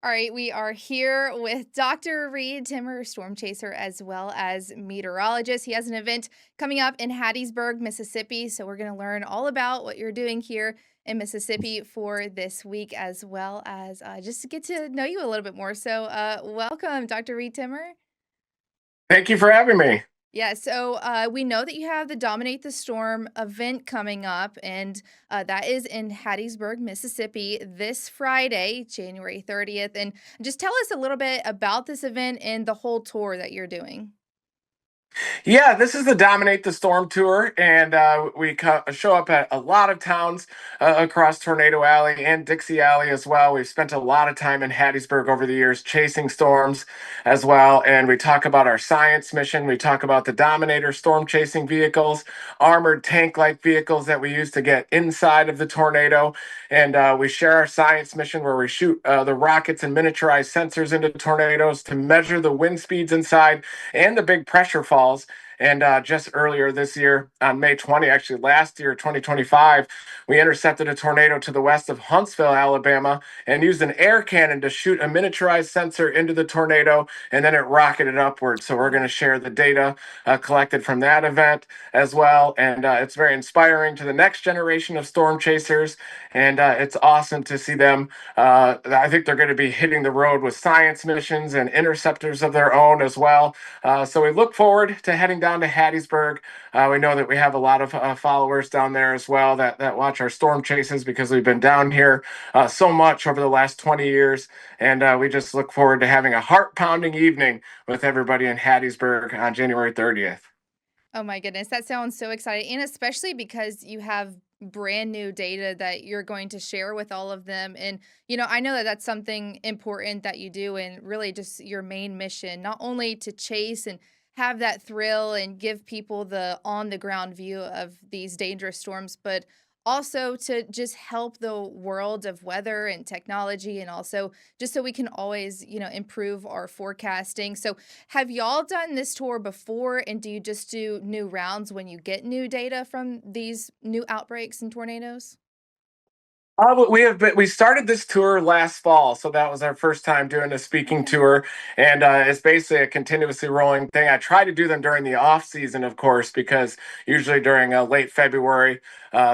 All right, we are here with Dr. Reed Timmer, storm chaser, as well as meteorologist. He has an event coming up in Hattiesburg, Mississippi. So we're going to learn all about what you're doing here in Mississippi for this week, as well as just to get to know you a little bit more. So, welcome, Dr. Reed Timmer. Thank you for having me. Yeah, so we know that you have the Dominate the Storm event coming up, and that is in Hattiesburg, Mississippi, this Friday, January 30th. And just tell us a little bit about this event and the whole tour that you're doing. Yeah, this is the Dominate the Storm tour, and we show up at a lot of towns across Tornado Alley and Dixie Alley as well. We've spent a lot of time in Hattiesburg over the years chasing storms as well, and we talk about our science mission. We talk about the Dominator storm chasing vehicles, armored tank-like vehicles that we use to get inside of the tornado, and we share our science mission where we shoot the rockets and miniaturized sensors into tornadoes to measure the wind speeds inside and the big pressure falls. And just earlier this year, on May 20, actually last year, 2025, we intercepted a tornado to the west of Huntsville, Alabama, and used an air cannon to shoot a miniaturized sensor into the tornado, and then it rocketed upward. So we're going to share the data collected from that event as well. And it's very inspiring to the next generation of storm chasers. And it's awesome to see them. I think they're going to be hitting the road with science missions and interceptors of their own as well. So we look forward to heading down to Hattiesburg. We know that we have a lot of followers down there as well that watch our storm chases because we've been down here so much over the last 20 years. And we just look forward to having a heart pounding evening with everybody in Hattiesburg on January 30th. Oh my goodness, that sounds so exciting. And especially because you have brand new data that you're going to share with all of them. And, I know that that's something important that you do and really just your main mission, not only to chase and have that thrill and give people the on the ground view of these dangerous storms, but also to just help the world of weather and technology and also just so we can always, improve our forecasting. So have y'all done this tour before, and do you just do new rounds when you get new data from these new outbreaks and tornadoes? We started this tour last fall, so that was our first time doing a speaking Okay. tour, and it's basically a continuously rolling thing. I try to do them during the off season, of course, because usually during late February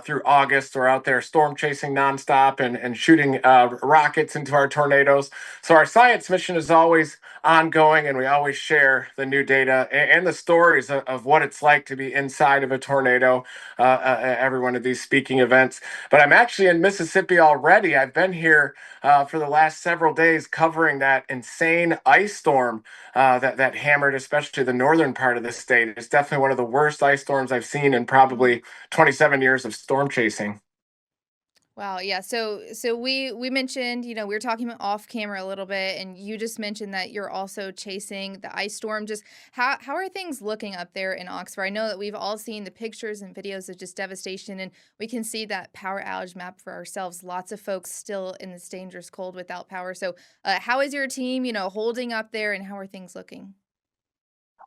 through August, we're out there storm chasing nonstop and shooting rockets into our tornadoes. So our science mission is always ongoing, and we always share the new data and the stories of what it's like to be inside of a tornado at every one of these speaking events. But I'm actually in Mississippi already. I've been here for the last several days covering that insane ice storm that hammered, especially the northern part of the state. It's definitely one of the worst ice storms I've seen in probably 27 years of storm chasing. Wow, yeah. So we mentioned, we were talking about off camera a little bit, and you just mentioned that you're also chasing the ice storm. Just how are things looking up there in Oxford? I know that we've all seen the pictures and videos of just devastation, and we can see that power outage map for ourselves. Lots of folks still in this dangerous cold without power. So, how is your team, holding up there, and how are things looking?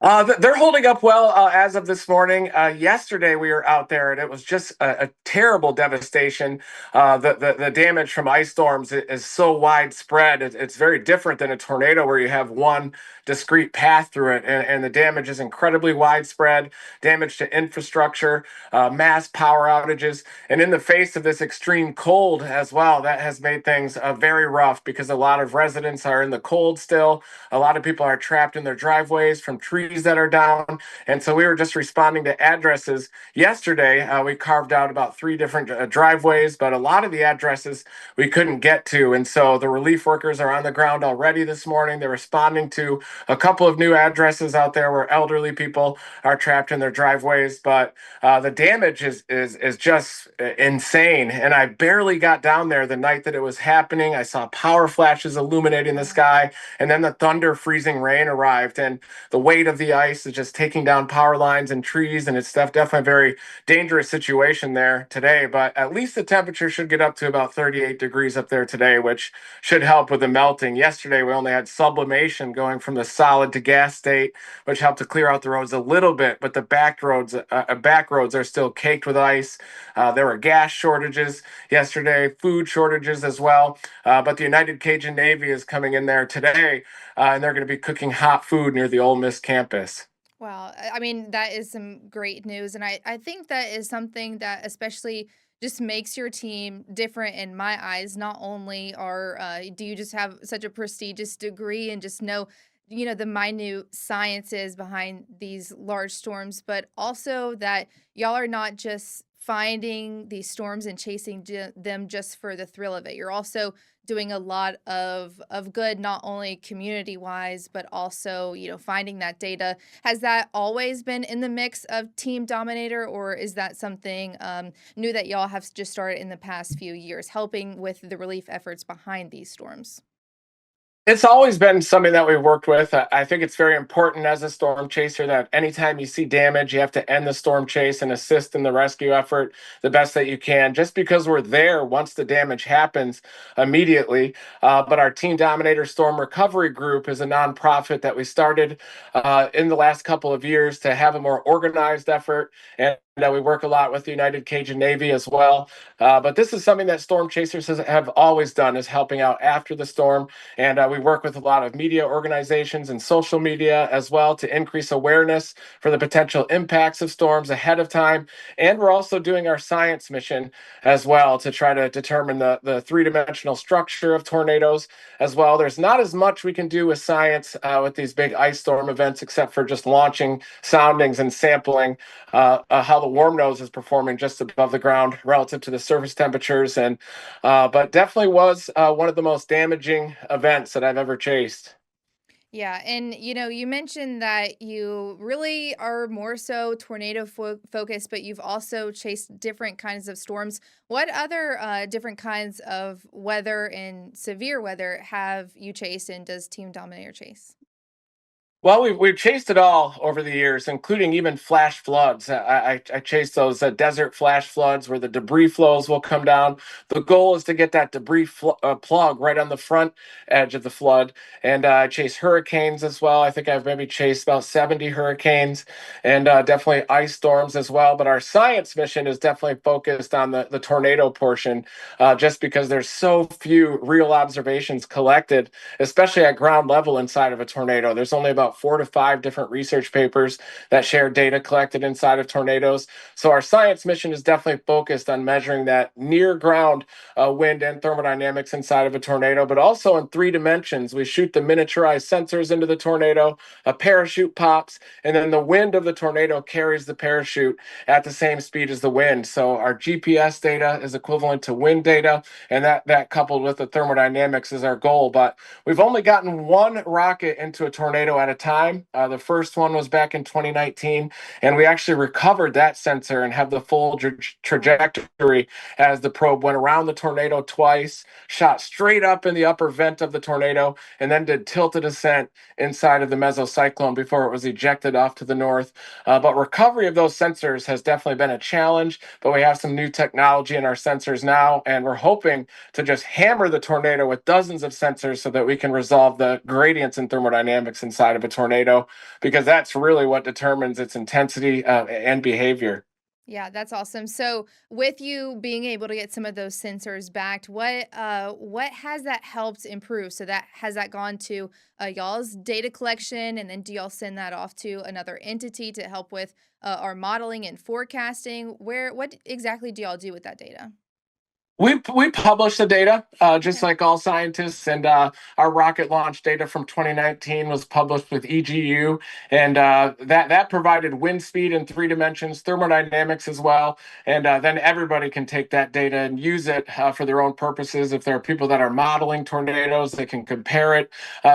They're holding up well as of this morning. Yesterday we were out there and it was just a terrible devastation. The damage from ice storms is so widespread. It's very different than a tornado where you have one discrete path through it, and the damage is incredibly widespread. Damage to infrastructure, mass power outages, and in the face of this extreme cold as well, that has made things very rough because a lot of residents are in the cold still. A lot of people are trapped in their driveways from trees that are down. And so we were just responding to addresses yesterday. We carved out about three different driveways, but a lot of the addresses we couldn't get to. And so the relief workers are on the ground already this morning. They're responding to a couple of new addresses out there where elderly people are trapped in their driveways. But the damage is just insane. And I barely got down there the night that it was happening. I saw power flashes illuminating the Wow. sky, and then the thunder freezing rain arrived, and the weight of of the ice is just taking down power lines and trees, and it's definitely a very dangerous situation there today. But at least the temperature should get up to about 38 degrees up there today, which should help with the melting. Yesterday, we only had sublimation going from the solid to gas state, which helped to clear out the roads a little bit, but the back roads are still caked with ice. There were gas shortages yesterday, food shortages as well. But the United Cajun Navy is coming in there today, and they're going to be cooking hot food near the Ole Miss campus. Wow. I mean, that is some great news. And I think that is something that especially just makes your team different in my eyes. Not only do you just have such a prestigious degree and just know, the minute sciences behind these large storms, but also that y'all are not just finding these storms and chasing them just for the thrill of it. You're also doing a lot of good, not only community wise, but also, finding that data. Has that always been in the mix of Team Dominator, or is that something new that y'all have just started in the past few years, helping with the relief efforts behind these storms? It's always been something that we've worked with. I think it's very important as a storm chaser that anytime you see damage, you have to end the storm chase and assist in the rescue effort the best that you can, just because we're there once the damage happens immediately. But our Team Dominator Storm Recovery Group is a nonprofit that we started in the last couple of years to have a more organized effort. And we work a lot with the United Cajun Navy as well. But this is something that storm chasers have always done, is helping out after the storm. And we work with a lot of media organizations and social media as well to increase awareness for the potential impacts of storms ahead of time. And we're also doing our science mission as well to try to determine the three-dimensional structure of tornadoes as well. There's not as much we can do with science with these big ice storm events, except for just launching soundings and sampling how the warm nose is performing just above the ground relative to the surface temperatures. And but definitely was one of the most damaging events that I've ever chased. Yeah, and you mentioned that you really are more so tornado focused, but you've also chased different kinds of storms. What other different kinds of weather and severe weather have you chased, and does Team Dominator chase? Well, we've chased it all over the years, including even flash floods. I chased those desert flash floods where the debris flows will come down. The goal is to get that plug right on the front edge of the flood. And I chase hurricanes as well. I think I've maybe chased about 70 hurricanes and definitely ice storms as well. But our science mission is definitely focused on the tornado portion, just because there's so few real observations collected, especially at ground level inside of a tornado. There's only about 4 to 5 different research papers that share data collected inside of tornadoes. So our science mission is definitely focused on measuring that near ground wind and thermodynamics inside of a tornado, but also in 3 dimensions. We shoot the miniaturized sensors into the tornado, a parachute pops, and then the wind of the tornado carries the parachute at the same speed as the wind. So our GPS data is equivalent to wind data, and that coupled with the thermodynamics is our goal. But we've only gotten one rocket into a tornado at a time. The first one was back in 2019, and we actually recovered that sensor and have the full trajectory as the probe went around the tornado twice, shot straight up in the upper vent of the tornado, and then did tilted descent inside of the mesocyclone before it was ejected off to the north. But recovery of those sensors has definitely been a challenge, but we have some new technology in our sensors now, and we're hoping to just hammer the tornado with dozens of sensors so that we can resolve the gradients in thermodynamics inside of a tornado, because that's really what determines its intensity and behavior. Yeah, that's awesome. So, with you being able to get some of those sensors back, what has that helped improve? So that has that gone to y'all's data collection, and then do y'all send that off to another entity to help with our modeling and forecasting? What exactly do y'all do with that data? We publish the data, just Okay. like all scientists, and our rocket launch data from 2019 was published with EGU, and that provided wind speed in 3 dimensions, thermodynamics as well, and then everybody can take that data and use it for their own purposes. If there are people that are modeling tornadoes, they can compare it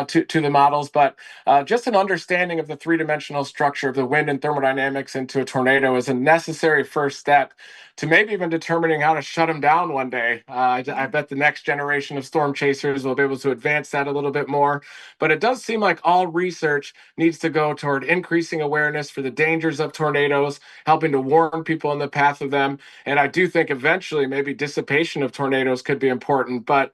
to the models. But just an understanding of the 3 dimensional structure of the wind and thermodynamics into a tornado is a necessary first step to maybe even determining how to shut them down one one day. I Yeah. bet the next generation of storm chasers will be able to advance that a little bit more. But it does seem like all research needs to go toward increasing awareness for the dangers of tornadoes, helping to warn people in the path of them. And I do think eventually maybe dissipation of tornadoes could be important. But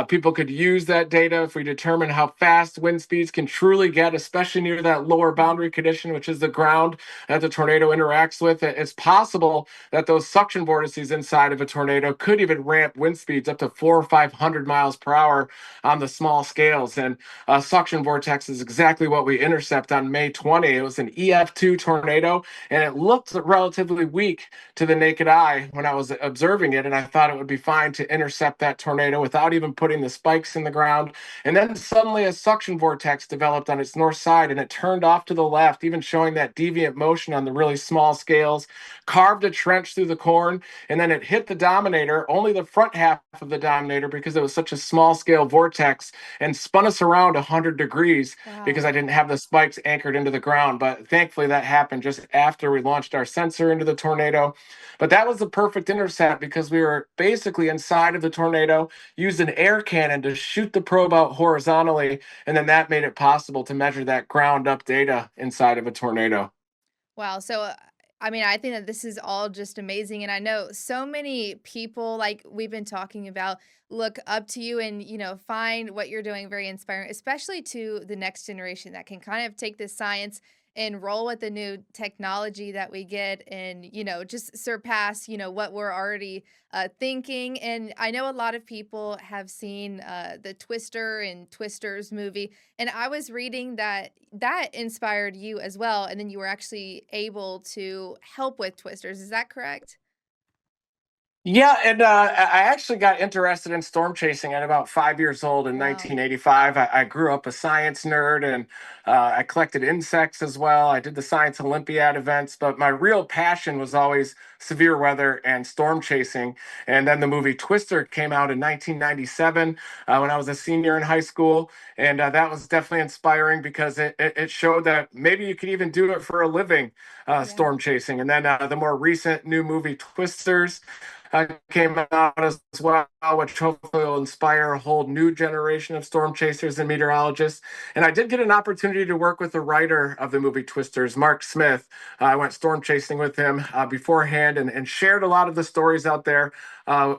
people could use that data if we determine how fast wind speeds can truly get, especially near that lower Mhm. boundary condition, which is the ground that the tornado interacts with. It's possible that those suction vortices inside of a tornado could even ramp wind speeds up to 400 or 500 miles per hour on the small scales. And a suction vortex is exactly what we intercept on May 20. It was an EF2 tornado, and it looked relatively weak to the naked eye when I was observing it. And I thought it would be fine to intercept that tornado without even putting the spikes in the ground. And then suddenly a suction vortex developed on its north side, and it turned off to the left, even showing that deviant motion on the really small scales, carved a trench through the corn, and then it hit the dominator, only the front half of the dominator because it was such a small scale vortex, and spun us around 100 degrees because Wow. I didn't have the spikes anchored into the ground. But thankfully, that happened just after we launched our sensor into the tornado. But that was the perfect intercept because we were basically inside of the tornado, used an air cannon to shoot the probe out horizontally, and then that made it possible to measure that ground up data inside of a tornado. Wow. So, I mean, I think that this is all just amazing. And I know so many people, like we've been talking about, look up to you and, find what you're doing very inspiring, especially to the next generation that can kind of take this science and roll with the new technology that we get and, just surpass, what we're already thinking. And I know a lot of people have seen the Twister and Twisters movie, and I was reading that that inspired you as well, and then you were actually able to help with Twisters, is that correct? Yeah, and I actually got interested in storm chasing at about 5 years old in Wow. 1985. I grew up a science nerd, and I collected insects as well. I did the Science Olympiad events, but my real passion was always severe weather and storm chasing. And then the movie Twister came out in 1997 when I was a senior in high school. And that was definitely inspiring because it showed that maybe you could even do it for a living, Yeah. storm chasing. And then the more recent new movie, Twisters, came out as well, which hopefully will inspire a whole new generation of storm chasers and meteorologists. And I did get an opportunity to work with the writer of the movie Twisters, Mark Smith. I went storm chasing with him beforehand, and shared a lot of the stories out there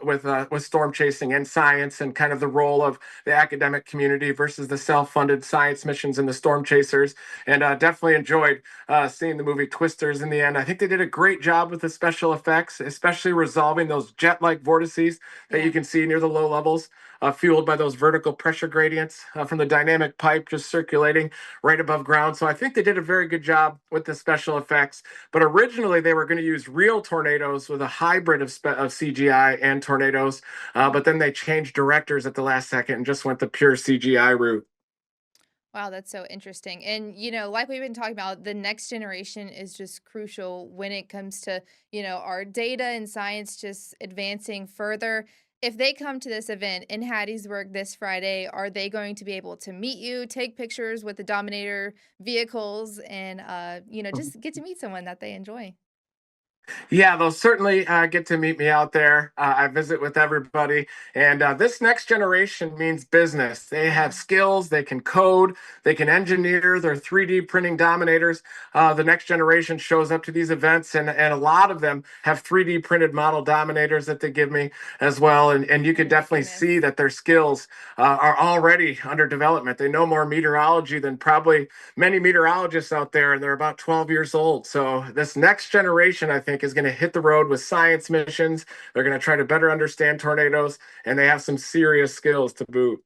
with storm chasing and science, and kind of the role of the academic community versus the self-funded science missions and the storm chasers. And definitely enjoyed seeing the movie Twisters in the end. I think they did a great job with the special effects, especially resolving those jet-like vortices that you Yeah. can see near the low levels, fueled by those vertical pressure gradients from the dynamic pipe just circulating right above ground. So I think they did a very good job with the special effects. But originally they were going to use real tornadoes with a hybrid of CGI and tornadoes, but then they changed directors at the last second and just went the pure CGI route. Wow, that's so interesting. And, like we've been talking about, the next generation is just crucial when it comes to, our data and science just advancing further. If they come to this event in Hattiesburg this Friday, are they going to be able to meet you, take pictures with the Dominator vehicles, and, just get to meet someone that they enjoy? Yeah, they'll certainly get to meet me out there. I visit with everybody, and this next generation means business. They have Yeah. skills, they can code, they can engineer, they're 3D printing dominators. The next generation shows up to these events, and a lot of them have 3D printed model dominators that they give me as well. And you Oh could my definitely see goodness. that their skills are already under development. They know more meteorology than probably many meteorologists out there, and they're about 12 years old. So this next generation, I think, is going to hit the road with science missions. They're going to try to better understand tornadoes, and they have some serious skills to boot.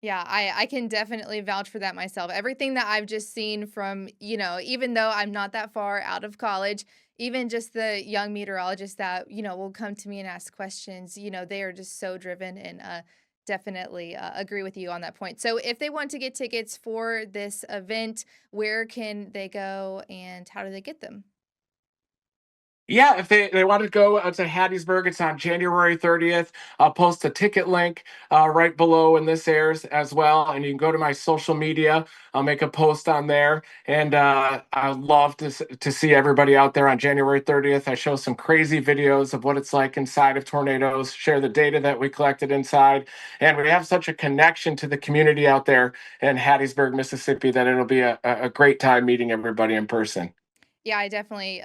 Yeah, I can definitely vouch for that myself. Everything that I've just seen from, even though I'm not that far out of college, even just the young meteorologists that, will come to me and ask questions, they are just so driven and definitely agree with you on that point. So if they want to get tickets for this event, where can they go and how do they get them? Yeah, if they want to go to Hattiesburg, it's on January 30th. I'll post a ticket link right below when this airs as well. And you can go to my social media. I'll make a post on there. And I'd love to see everybody out there on January 30th. I show some crazy videos of what it's like inside of tornadoes, share the data that we collected inside. And we have such a connection to the community out there in Hattiesburg, Mississippi, that it'll be a great time meeting everybody in person. Yeah, I definitely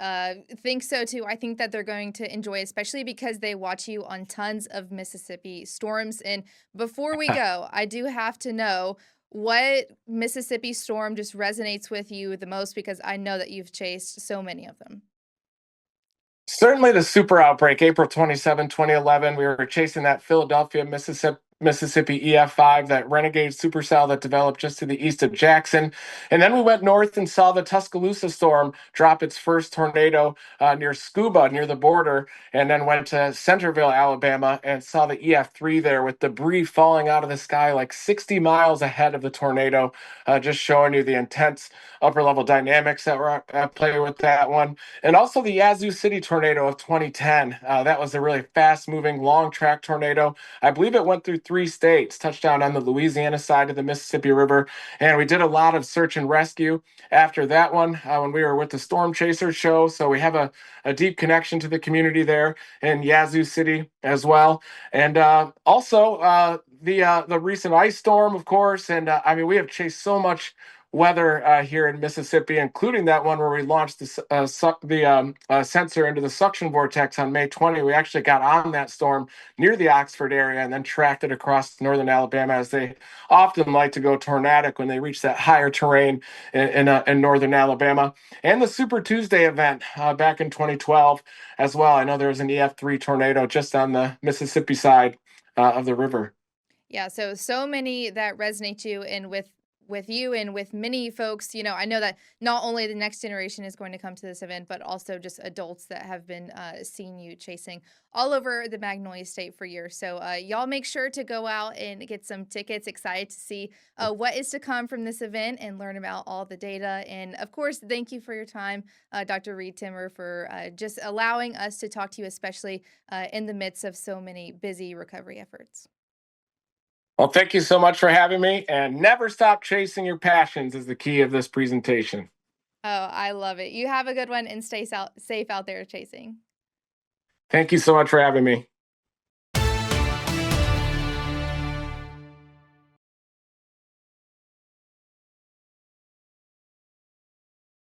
think so too. I think that they're going to enjoy, especially because they watch you on tons of Mississippi storms. And before we go, I do have to know what Mississippi storm just resonates with you the most because I know that you've chased so many of them. Certainly the super outbreak, April 27, 2011. We were chasing that Philadelphia, Mississippi EF5, that renegade supercell that developed just to the east of Jackson. And then we went north and saw the Tuscaloosa storm drop its first tornado near Scuba, near the border, and then went to Centerville, Alabama, and saw the EF3 there with debris falling out of the sky like 60 miles ahead of the tornado, just showing you the intense upper level dynamics that were at play with that one. And also the Yazoo City tornado of 2010. That was a really fast moving, long track tornado. I believe it went through 3 states, touched down on the Louisiana side of the Mississippi River. And we did a lot of search and rescue after that one when we were with the Storm Chasers show. So we have a deep connection to the community there in Yazoo City as well. And also the recent ice storm, of course. And I mean, we have chased so much weather here in Mississippi, including that one where we launched the sensor into the suction vortex on May 20. We actually got on that storm near the Oxford area and then tracked it across northern Alabama, as they often like to go tornadic when they reach that higher terrain in northern Alabama. And the Super Tuesday event back in 2012 as well. I know there was an EF3 tornado just on the Mississippi side of the river. Yeah, so many that resonate you and with you and with many folks, I know that not only the next generation is going to come to this event, but also just adults that have been seeing you chasing all over the Magnolia State for years. So y'all make sure to go out and get some tickets. Excited to see what is to come from this event and learn about all the data. And of course, thank you for your time, Dr. Reed Timmer, for just allowing us to talk to you, especially in the midst of so many busy recovery efforts. Well, thank you so much for having me, and never stop chasing your passions is the key of this presentation. Oh, I love it. You have a good one and safe out there chasing. Thank you so much for having me.